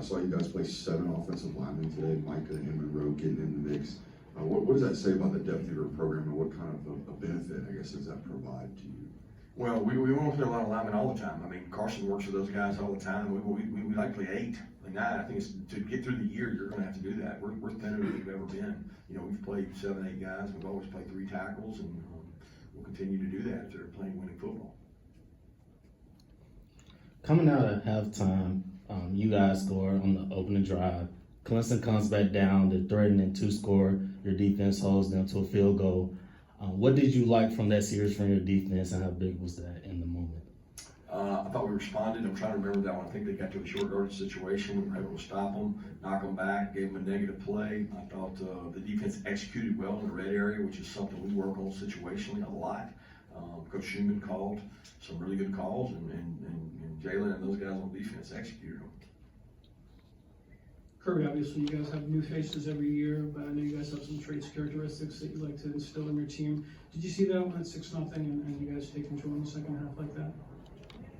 saw you guys play 7 offensive linemen today, Micah and Monroe getting in the mix. What does that say about the depth of your program, and what kind of a benefit, I guess, does that provide to you? Well, we want to play a lot of linemen all the time. I mean, Carson works with those guys all the time. We like to play 8, like 9. I think it's to get through the year, you're going to have to do that. We're thinner than we've ever been. You know, we've played 7, 8 guys. We've always played 3 tackles, and we'll continue to do that if they're playing winning football. Coming out at halftime, you guys score on the opening drive. Clemson comes back down. They're threatening to score. Your defense holds them to a field goal. What did you like from that series from your defense, and how big was that in the moment? I thought we responded. I'm trying to remember that one. I think they got to a short yardage situation. We were able to stop them, knock them back, gave them a negative play. I thought the defense executed well in the red area, which is something we work on situationally a lot. Coach Schumann called some really good calls, and Jalen and those guys on defense executed them. Kirby, obviously you guys have new faces every year, but I know you guys have some traits, characteristics that you like to instill in your team. Did you see that when it's 6-0 and you guys take control in the second half like that?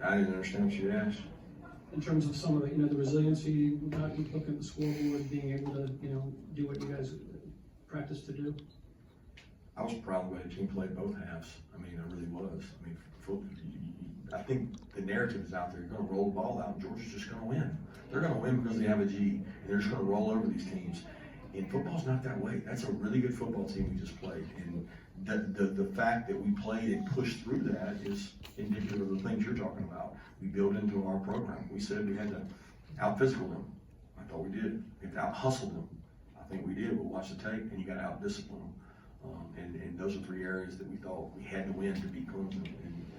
I didn't understand what you asked. In terms of some of the, the resiliency, not looking at the scoreboard, being able to, do what you guys practice to do. I was proud of the way the team played both halves. I mean, I really was. I mean, I think the narrative is out there. You're going to roll the ball out, and Georgia's just going to win. They're going to win because they have a G, and they're just going to roll over these teams. And football's not that way. That's a really good football team we just played. And the fact that we played and pushed through that is indicative of the things you're talking about. We built into our program. We said we had to out-physical them. I thought we did. We had to out-hustle them. I think we did. We'll watch the tape, and you got to out-discipline them. And those are 3 areas that we thought we had to win to beat Clemson,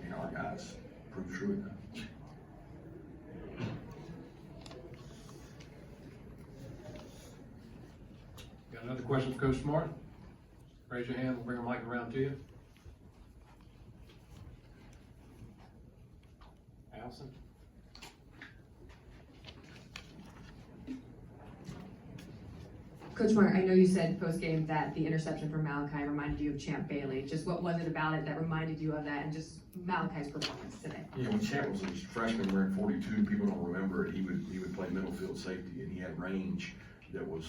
and our guys proved true in that. Got another question for Coach Smart? Raise your hand, we'll bring a mic around to you. Allison? Coach Mark, I know you said post-game that the interception from Malachi reminded you of Champ Bailey. Just what was it about it that reminded you of that, and just Malachi's performance today? Yeah, when Champ was a freshman wearing 42, people don't remember it. He would play middle field safety, and he had range that was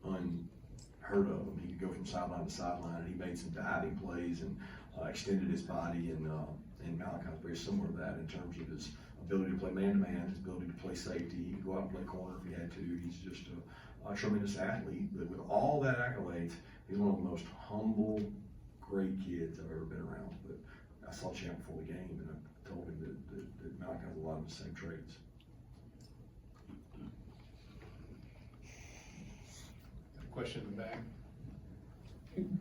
unheard of. He could go from sideline to sideline, and he made some diving plays and extended his body. And Malachi was very similar to that in terms of his ability to play man-to-man, his ability to play safety. He could go out and play corner if he had to. He's just a tremendous athlete, but with all that accolades, he's one of the most humble, great kids I've ever been around. But I saw Champ before the game, and I told him that Malachi has a lot of the same traits. Question in the back.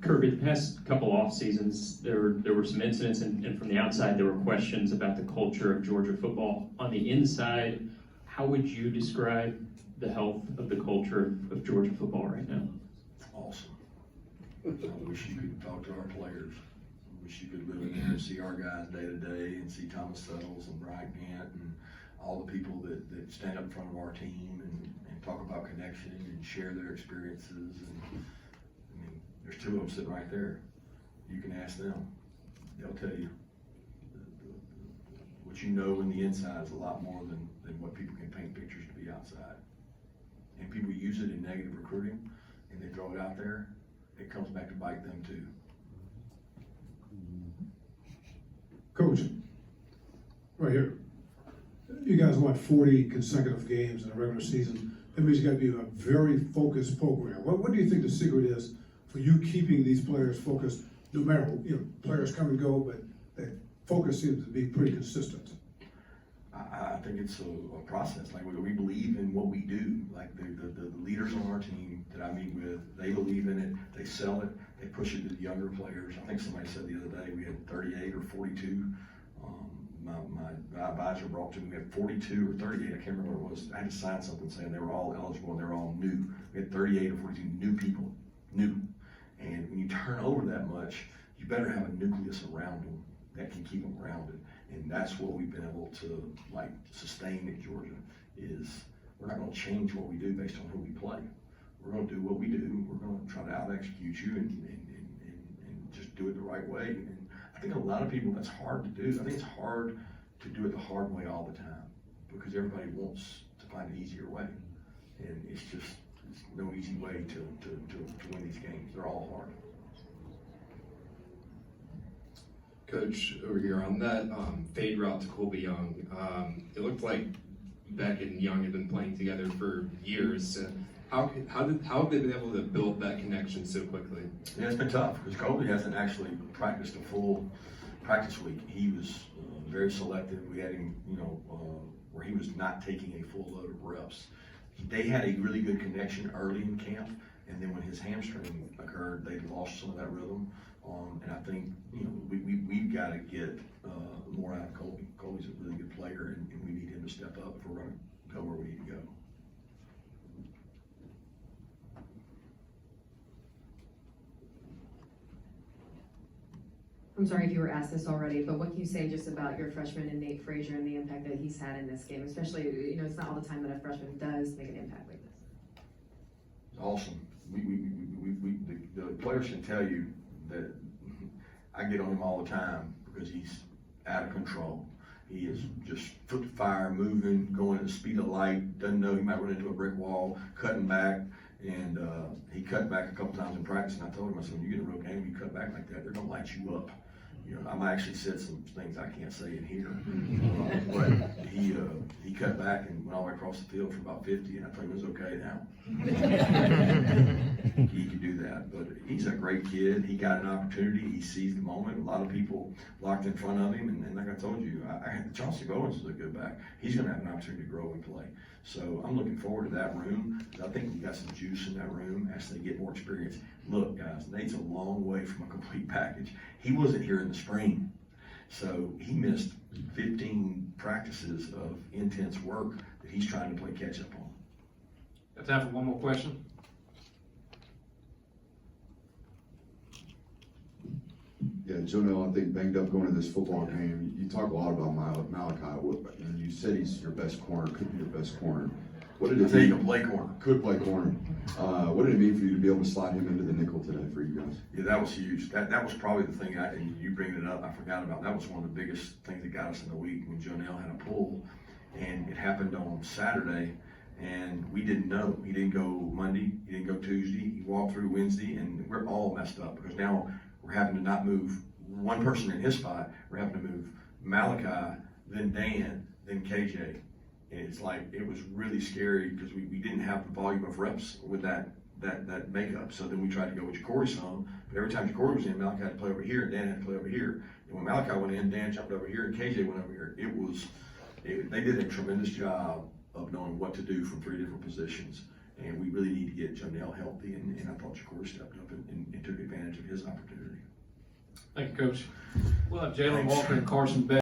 Kirby, the past couple off seasons, there were some incidents, and from the outside, there were questions about the culture of Georgia football. On the inside, how would you describe the health of the culture of Georgia football right now? Awesome. I wish you could talk to our players. I wish you could live in there and see our guys day to day, and see Thomas Settles and Brian Gant and all the people that stand up in front of our team and talk about connection and share their experiences. And I mean, there's 2 of them sitting right there. You can ask them. They'll tell you. What you know in the inside is a lot more than what people can paint pictures to be outside. And people use it in negative recruiting, and they throw it out there, it comes back to bite them too. Coach, right here, you guys won 40 consecutive games in the regular season. That means you got to be a very focused program. What do you think the secret is for you keeping these players focused, no matter, players come and go, but that focus seems to be pretty consistent? I think it's a process. Like, we believe in what we do. Like, the leaders on our team that I meet with, they believe in it, they sell it, they push it to the younger players. I think somebody said the other day we had 38 or 42. My advisor brought to me, we had 42 or 38, I can't remember what it was. I had to sign something saying they were all eligible and they were all new. We had 38 or 42 new people, new. And when you turn over that much, you better have a nucleus around them that can keep them grounded. And that's what we've been able to sustain at Georgia, is we're not going to change what we do based on who we play. We're going to do what we do. We're going to try to out-execute you and just do it the right way. And I think a lot of people, that's hard to do. I think it's hard to do it the hard way all the time because everybody wants to find an easier way. And it's no easy way to win these games. They're all hard. Coach, over here on that fade route to Colby Young, it looked like Beck and Young had been playing together for years. How have they been able to build that connection so quickly? Yeah, it's been tough because Colby hasn't actually practiced a full practice week. He was very selective. We had him, where he was not taking a full load of reps. They had a really good connection early in camp, and then when his hamstring occurred, they lost some of that rhythm. And I think, we've got to get more out of Colby. Colby's a really good player, and we need him to step up if we're going to go where we need to go. I'm sorry if you were asked this already, but what can you say just about your freshman and Nate Frazier and the impact that he's had in this game? Especially, it's not all the time that a freshman does make an impact like this. It's awesome. The players can tell you that I get on him all the time because he's out of control. He is just foot to fire, moving, going at the speed of light, doesn't know he might run into a brick wall, cutting back. And he cut back a couple times in practice, and I told him, I said, when you get in a real game, you cut back like that, they're gonna light you up. I might actually said some things I can't say in here, but he cut back and went all the way across the field for about 50, and I told him it was okay now. He could do that, but he's a great kid. He got an opportunity. He seized the moment. A lot of people blocked in front of him, and like I told you, Chauncey Bowens is a good back. He's gonna have an opportunity to grow and play. So I'm looking forward to that room. I think we got some juice in that room as they get more experience. Look, guys, Nate's a long way from a complete package. He wasn't here in the spring, so he missed 15 practices of intense work that he's trying to play catch up on. Got time for one more question? Yeah, Jonell, I think banged up going to this football game. You talk a lot about Malachi. And you said he's your best corner, could be your best corner. What did it He mean? can play corner. Could play corner. What did it mean for you to be able to slide him into the nickel today for you guys? Yeah, that was huge. That was probably the thing, and you bringing it up, I forgot about. That was one of the biggest things that got us in the week when Jonell had a pull, and it happened on Saturday, and we didn't know. He didn't go Monday, he didn't go Tuesday, he walked through Wednesday, and we're all messed up because now we're having to not move one person in his spot. We're having to move Malachi, then Dan, then KJ. And it's like, it was really scary because we didn't have the volume of reps with that makeup. So then we tried to go with Ja'Cory some, but every time Ja'Cory was in, Malachi had to play over here, and Dan had to play over here. And when Malachi went in, Dan jumped over here, and KJ went over here. They did a tremendous job of knowing what to do from 3 different positions. And we really need to get Jonell healthy, and I thought Ja'Cory stepped up and took advantage of his opportunity. Thank you, Coach. We'll have Jalen Walker and Carson Beck.